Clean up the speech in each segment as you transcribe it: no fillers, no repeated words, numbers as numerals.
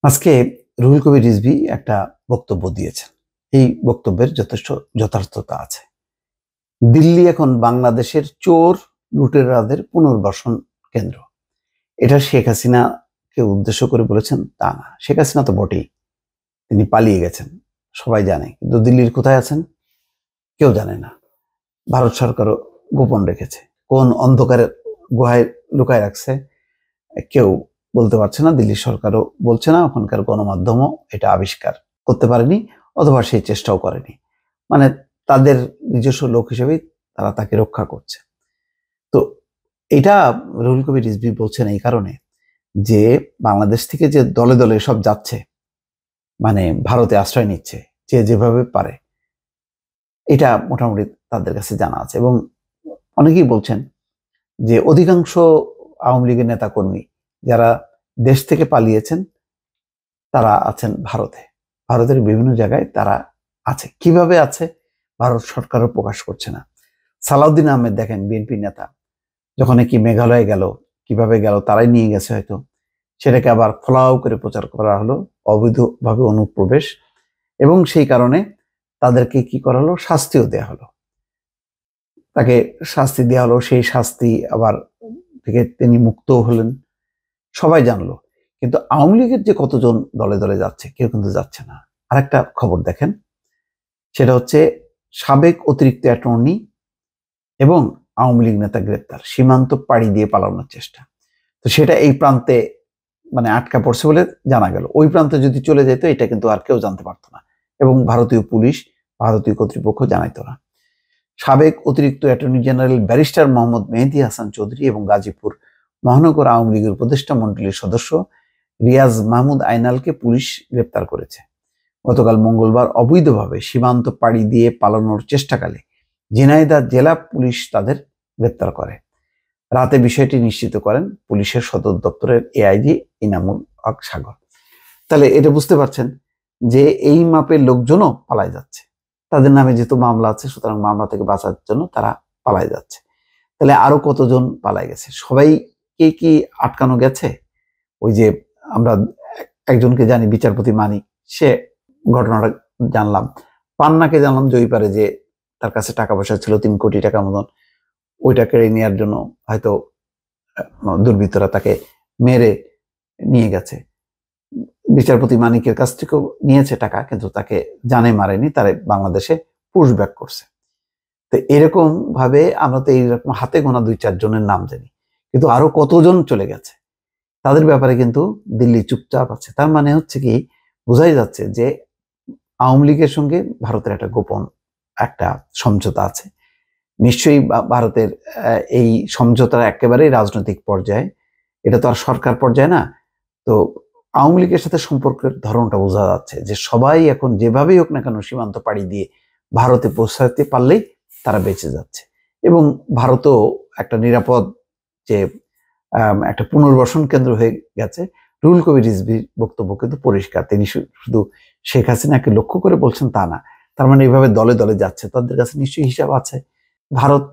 আজকে রুহুল কবির রিজভী একটা বক্তব্য দিয়েছেন। এই বক্তব্যের যথেষ্ট যথার্থতা আছে। দিল্লি এখন বাংলাদেশের চোর লুটেরাদের পুনর্বাসন কেন্দ্র। এটা শেখ হাসিনাকে উদ্দেশ্য করে বলেছেন তা না। শেখ হাসিনা তো বটেই, তিনি পালিয়ে গেছেন, সবাই জানে, কিন্তু দিল্লির কোথায় আছেন কেউ জানে না। ভারত সরকারও গোপন রেখেছে, কোন অন্ধকারের গুহায় লুকায় রাখছে কেউ বলতে পারছে না। দিল্লি সরকারও বলছে না, ওখানকার গণমাধ্যমও এটা আবিষ্কার করতে পারেনি, অথবা সেই চেষ্টাও করেনি। মানে তাদের নিজস্ব লোক হিসেবেই তারা তাকে রক্ষা করছে। তো এটা রুহুল কবির রিজভী বলছেন এই কারণে যে বাংলাদেশ থেকে যে দলে দলে সব যাচ্ছে, মানে ভারতে আশ্রয় নিচ্ছে যে যেভাবে পারে, এটা মোটামুটি তাদের কাছে জানা আছে। এবং অনেকেই বলছেন যে অধিকাংশ আওয়ামী লীগের নেতাকর্মী যারা দেশ থেকে পালিয়েছেন তারা আছেন ভারতে, ভারতের বিভিন্ন জায়গায় তারা আছে। কিভাবে আছে ভারত সরকারও প্রকাশ করছে না। সালাউদ্দিন আহমেদ দেখেন, বিএনপি নেতা, যখন কি মেঘালয়ে গেল, কিভাবে গেল তারাই নিয়ে গেছে হয়তো, সেটাকে আবার ফলাও করে প্রচার করা হলো অবৈধভাবে অনুপ্রবেশ, এবং সেই কারণে তাদেরকে কি করা হলো, শাস্তিও দেয়া হলো, তাকে শাস্তি দেওয়া হলো। সেই শাস্তি আবার থেকে তিনি মুক্ত হলেন, সবাই জানলো। কিন্তু আওয়ামী লীগের যে কতজন দলে দলে যাচ্ছে কেউ কিন্তু যাচ্ছে না। আরেকটা খবর দেখেন, সেটা হচ্ছে সাবেক অতিরিক্ত অ্যাটর্নি এবং আওয়ামী লীগ নেতা গ্রেপ্তার, সীমান্ত পাড়ি দিয়ে পালানোর চেষ্টা। তো সেটা এই প্রান্তে মানে আটকা পড়ছে বলে জানা গেল। ওই প্রান্তে যদি চলে যেত এটা কিন্তু আর কেউ জানতে পারতো না, এবং ভারতীয় পুলিশ, ভারতীয় কর্তৃপক্ষ জানাইতো না। সাবেক অতিরিক্ত অ্যাটর্নি জেনারেল ব্যারিস্টার মোহাম্মদ মেহেদী হাসান চৌধুরী এবং গাজীপুর মহানগর আওয়ামী লীগের উপদেষ্টা মণ্ডলীর সদস্য রিয়াজ মাহমুদ আইনালকে পুলিশ গ্রেপ্তার করেছে। গতকাল মঙ্গলবার অবৈধভাবে সীমান্ত পাড়ি দিয়ে পালানোর চেষ্টাকালে ঝিনাইদহ জেলা পুলিশ তাদের গ্রেপ্তার করে। রাতে বিষয়টি নিশ্চিত করেন পুলিশের সদর দপ্তরের এআইজি ইনামুল হক সাগর। তাহলে এটা বুঝতে পারছেন যে এই মাপের লোকজনও পালায় যাচ্ছে, তাদের নামে যেহেতু মামলা আছে, সুতরাং মামলা থেকে বাঁচার জন্য তারা পালায় যাচ্ছে। তাহলে আরো কতজন পালায় গেছে? সবাইকে কি আটকানো গেছে? ওই যে আমরা একজনকে জানি, বিচারপতি মানিক, সে ঘটনাটা জানলাম। পান্নাকে জানলাম যে ওই পারে যে তার কাছে টাকা পয়সা ছিল 3 কোটি টাকা মতন, ওইটা কেড়ে নেওয়ার জন্য হয়তো দুর্বৃত্তরা তাকে মেরে নিয়ে গেছে। বিচারপতি মানিকের কাছ থেকেও নিয়েছে টাকা, কিন্তু তাকে জানে মারেনি, তারা বাংলাদেশে পুশব্যাক করছে। তো এরকম ভাবে আমরা তো এইরকম হাতে গোনা 2-4 জনের নাম জানি, কিন্তু আরো কতজন চলে গেছে তাদের ব্যাপারে কিন্তু দিল্লি চুপচাপ আছে। তার মানে হচ্ছে কি, বোঝাই যাচ্ছে যে আওয়ামী লীগের সঙ্গে ভারতের একটা গোপন একটা সমঝোতা আছে। নিশ্চয়ই ভারতের এই সমঝোতা একেবারেই রাজনৈতিক পর্যায়ে, এটা তো আর সরকার পর্যায়ে না। তো আওয়ামী লীগের সাথে সম্পর্কের ধরনটা বোঝা যাচ্ছে যে সবাই এখন যেভাবেই হোক না কেন সীমান্ত পাড়ি দিয়ে ভারতে পৌঁছাতে পারলেই তারা বেঁচে যাচ্ছে। এবং ভারতও একটা নিরাপদ যে একটা পুনর্বাসন কেন্দ্র হয়ে গেছে। রুহুল কবির রিজভীর বক্তব্য কিন্তু পরিষ্কার, তিনি শুধু শেখ হাসিনাকে লক্ষ্য করে বলছেন তা না। তার মানে এইভাবে দলে দলে যাচ্ছে, তাদের কাছে নিশ্চয়ই হিসাব আছে। ভারত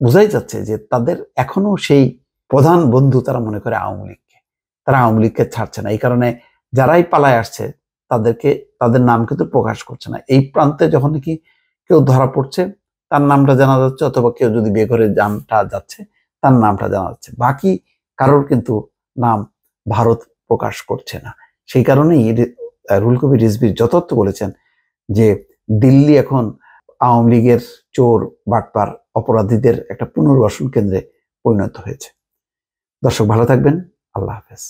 বোঝাই যাচ্ছে যে তাদের এখনো সেই প্রধান বন্ধু তারা মনে করে আওয়ামী লীগকে, তারা আওয়ামী লীগকে ছাড়ছে না। এই কারণে যারাই পালায় আসছে তাদেরকে, তাদের নাম কিন্তু প্রকাশ করছে না। এই প্রান্তে যখন নাকি কেউ ধরা পড়ছে তার নামটা জানা যাচ্ছে, অথবা কেউ যদি বিয়ে করে জানটা যাচ্ছে তার নামটা জানা যাচ্ছে, বাকি কারোর কিন্তু নাম ভারত প্রকাশ করছে না। সেই কারণেই রুহুল কবির রিজভী যথার্থ বলেছেন যে দিল্লি এখন আওয়ামী লীগের চোর বাটপার অপরাধীদের একটা পুনর্বাসন কেন্দ্রে পরিণত হয়েছে। দর্শক ভালো থাকবেন, আল্লাহ হাফেজ।